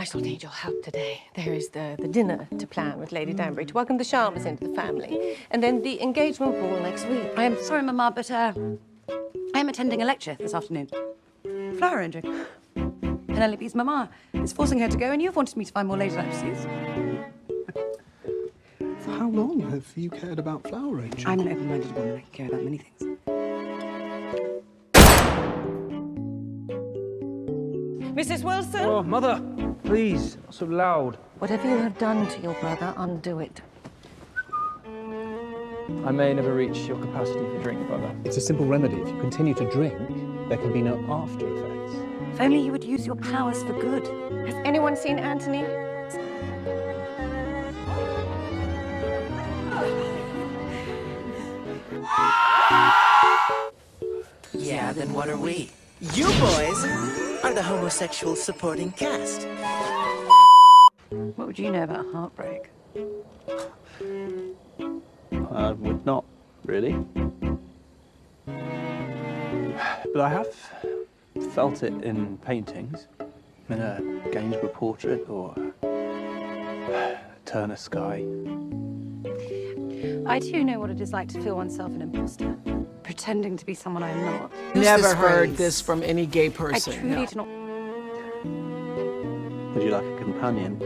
shall need your help today. There is the dinner to plan with Lady Danbury to welcome the Sharmas into the family, and then the engagement ball next week. I am sorry, Mama, but I am attending a lecture this afternoon. Flower arranging. Penelope's Mama is forcing her to go, and you've wanted me to find more lady lapses. For how long have you cared about flower arranging? I'm an open-minded woman. I can care about many things. Mrs. Wilson? Oh, Mother, please, not so loud. Whatever you have done to your brother, undo it. I may never reach your capacity for drink, brother. It's a simple remedy. If you continue to drink, there can be no after effects. If only you would use your powers for good. Has anyone seen Anthony? Yeah, then what are we? You boys are the homosexual supporting cast. What would you know about heartbreak? I would not, really. But I have felt it in paintings, in a Gainsborough portrait or a Turner sky. I too know what it is like to feel oneself an imposter, pretending to be someone I'm not. Never heard this from any gay person. I truly do not. Would you like a companion?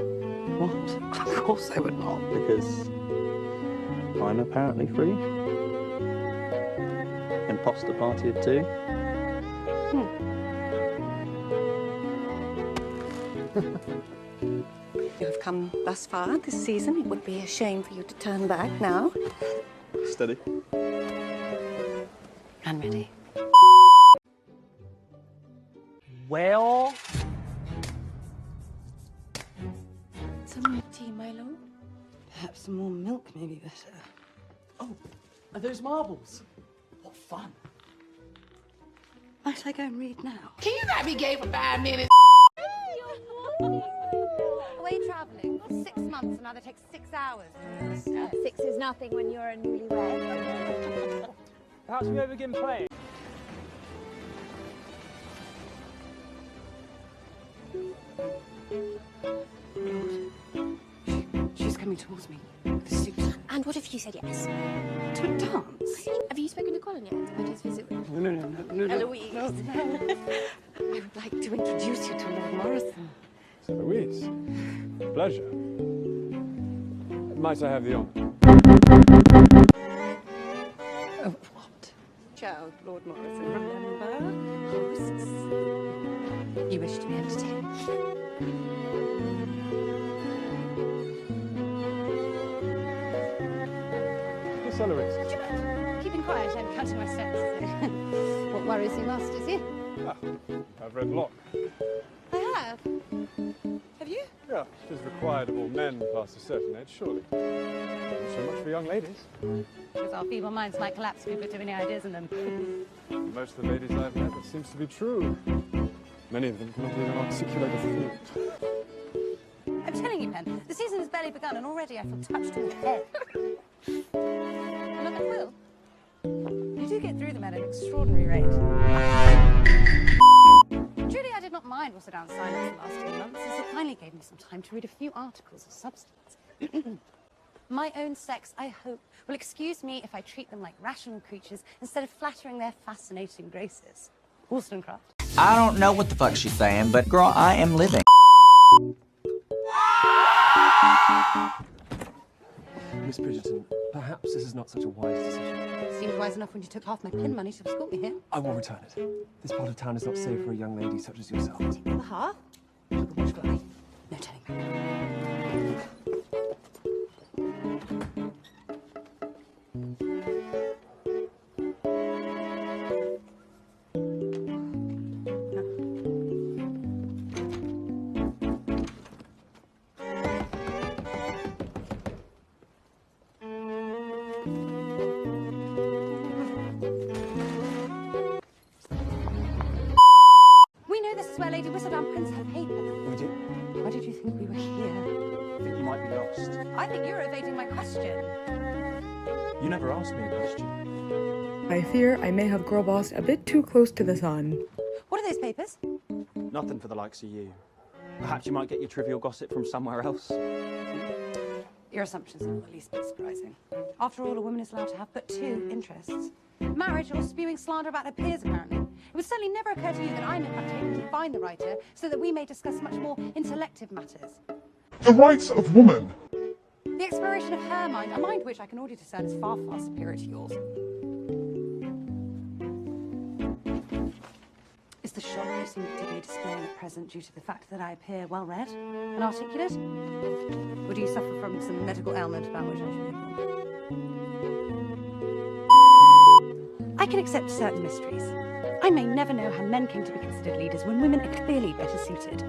What? Of course I would not. Because I'm apparently free. Imposter party of two. You have come thus far this season. It would be a shame for you to turn back now. Steady. I'm ready. Well... Some more tea, my lord? Perhaps some more milk may be better. Oh, are those marbles? What fun. Might I go and read now? Can you not be gay for 5 minutes? Away travelling for 6 months and now they take 6 hours. 6 is nothing when you're a newlywed. Perhaps we ever begin playing? She's coming towards me with a suit. And what if you said yes? To a dance? Have you spoken to Colin yet about his visit with No. Eloise? I would like to introduce you to Lord Morrison. Sir Louise, pleasure. Might I have the honour? Oh, what? Child, Lord Morrison, remember? Hosts. You wish to be entertained. Miss Eloise. Keeping quiet, I'm counting my steps. What worries you most, is it? I've read Locke. I have. Have you? Yeah, it is required of all men past a certain age, surely. Not so much for young ladies. Because our feeble minds might collapse if we put too many ideas in them. Most of the ladies I've met, it seems to be true. Many of them cannot even articulate a thought. I'm telling you, Pen, the season has barely begun and already I feel touched in the head. And look at Will. You do get through them at an extraordinary rate. Truly, I did not mind Whistledown's silence the last 2 months, as it finally gave me some time to read a few articles of substance. My own sex, I hope, will excuse me if I treat them like rational creatures instead of flattering their fascinating graces. Wollstonecraft. I don't know what the fuck she's saying, but girl, I am living. Miss Bridgerton, perhaps this is not such a wise decision. Seemed wise enough when you took half my pin money to escort me here. I will return it. This part of town is not safe for a young lady such as yourself. The other half? Look at watchful eye. No turning back. We know this is where Lady Whistledown prints her paper. We do? Why did you think we were here? I think you might be lost. I think you're evading my question. You never asked me a question. I fear I may have girl bossed a bit too close to the sun. What are those papers? Nothing for the likes of you. Perhaps you might get your trivial gossip from somewhere else. Your assumptions are the least bit surprising. After all, a woman is allowed to have but two interests. Marriage or spewing slander about her peers, apparently. It would certainly never occur to you that I'm in fact able to find the writer so that we may discuss much more intellective matters. The rights of woman. The exploration of her mind, a mind which I can already discern is far, far superior to yours. Is the shock you seem to be displaying at present due to the fact that I appear well-read and articulate? Or do you suffer from some medical ailment about which I should be informed? I can accept certain mysteries. I may never know how men came to be considered leaders when women are clearly better suited.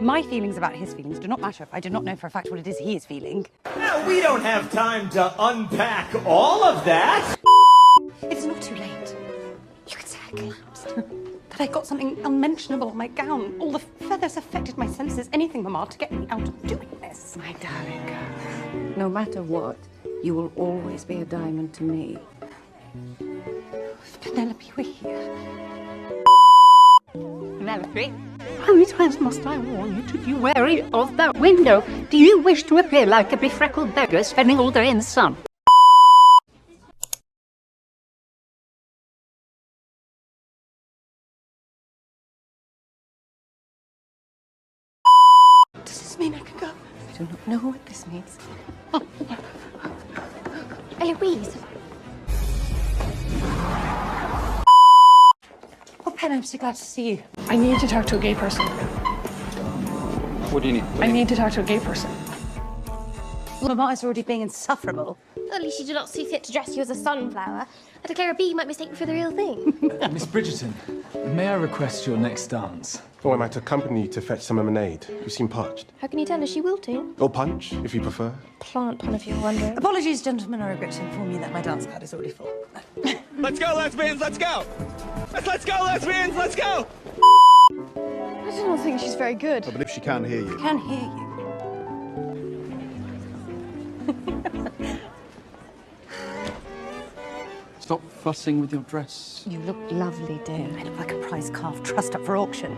My feelings about his feelings do not matter if I do not know for a fact what it is he is feeling. Now, we don't have time to unpack all of that. It's not too late. You could say I collapsed. That I got something unmentionable on my gown. All the feathers affected my senses. Anything, Mama, to get me out of doing this. My darling girl, no matter what, you will always be a diamond to me. If Penelope were here. Penelope, how many times must I warn you to be wary of that window? Do you wish to appear like a befreckled beggar spending all day in the sun? Does this mean I can go? I do not know what this means. Eloise. Oh, Pen, I'm so glad to see you. I need to talk to a gay person. What do you need? I need to talk to a gay person. Mama is already being insufferable. At least you do not see fit to dress you as a sunflower. I declare a bee might mistake you for the real thing. Miss Bridgerton, may I request your next dance? Or am I to accompany you to fetch some lemonade? You seem parched. How can you tell? Is she wilting? Or punch, if you prefer. Plant pun, if you're wondering. Apologies, gentlemen. I regret to inform you that my dance card is already full. Let's go, lesbians, let's go! Let's go, lesbians, let's go! I do not think she's very good. But if she can hear you. Can hear you. Stop fussing with your dress. You look lovely, dear. I look like a prize calf trussed up for auction.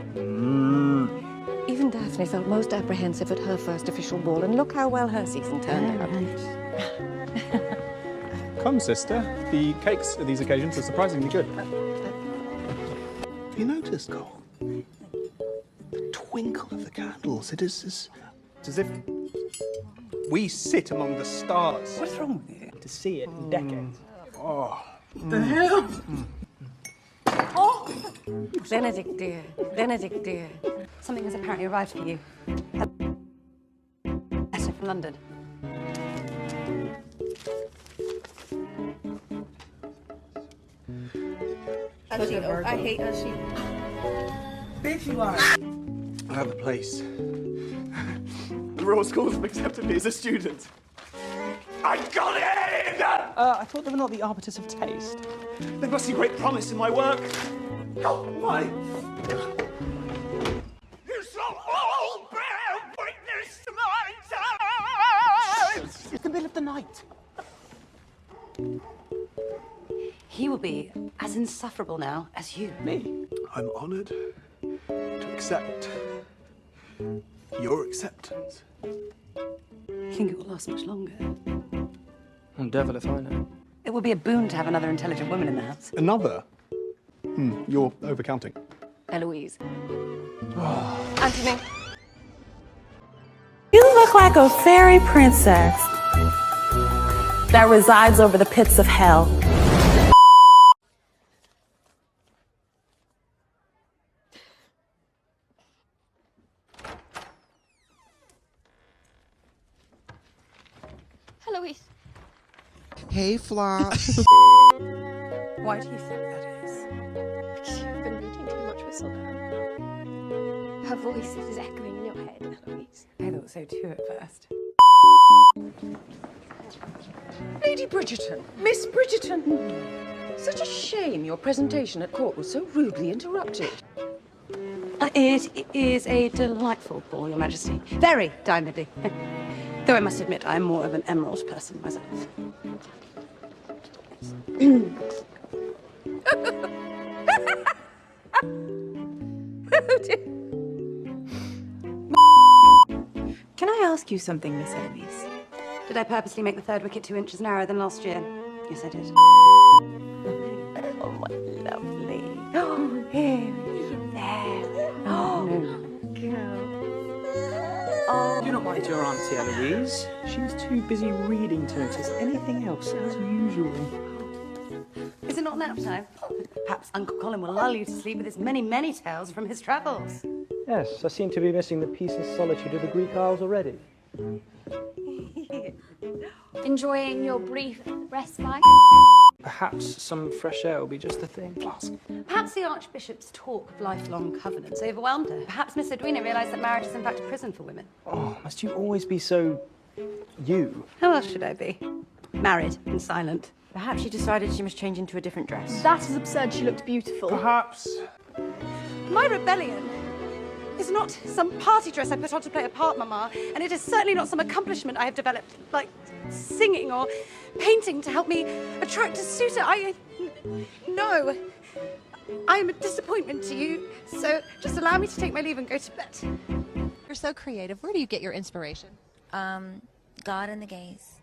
Even Daphne felt most apprehensive at her first official ball, and look how well her season turned out. Come, sister. The cakes at these occasions are surprisingly good. Have you noticed, Cole? The twinkle of the candles. It's as if we sit among the stars. What's wrong with you? To see it in decades. Oh. The hell? Oh! Benedict, dear. Benedict, dear. Something has apparently arrived for you. A letter from London. I hate Ushy. Bitch, you are. I have a place. The Royal Schools have accepted me as a student. I got in! I thought they were not the arbiters of taste. There must be great promise in my work. Oh, my! You shall all bear witness to my time! It's the middle of the night. He will be as insufferable now as you. Me? I'm honoured to accept your acceptance. You think it will last much longer? And devil if I know. It would be a boon to have another intelligent woman in the house. Another? You're overcounting. Eloise. Anthony. You look like a fairy princess that resides over the pits of hell. Eloise. Hey, Flop. Why do you think that is? Because you've been reading too much Whistledown. Her voice is echoing in your head, Eloise. I thought so too at first. Lady Bridgerton, Miss Bridgerton. Such a shame your presentation at court was so rudely interrupted. It is a delightful ball, Your Majesty. Very diamondy. Though I must admit, I'm more of an emerald person myself. ask you something, Miss Eloise? Did I purposely make the third wicket 2 inches narrower than last year? Yes, I did. Oh, my lovely. Oh, here, there. Oh, Do not mind your Auntie Eloise. She's too busy reading to notice anything else, as usual. Is it not nap time? Perhaps Uncle Colin will lull you to sleep with his many, many tales from his travels. Yes, I seem to be missing the peace and solitude of the Greek Isles already. Enjoying your brief respite? Perhaps some fresh air will be just the thing. Flask. Perhaps the Archbishop's talk of lifelong covenants overwhelmed her. Perhaps Miss Edwina realised that marriage is in fact a prison for women. Oh, must you always be so... you? How else should I be? Married and silent. Perhaps she decided she must change into a different dress. That is absurd. She looked beautiful. Perhaps. My rebellion is not some party dress I put on to play a part, Mama, and it is certainly not some accomplishment I have developed, like singing or painting to help me attract a suitor. No. I am a disappointment to you, so just allow me to take my leave and go to bed. You're so creative. Where do you get your inspiration? God and the gays.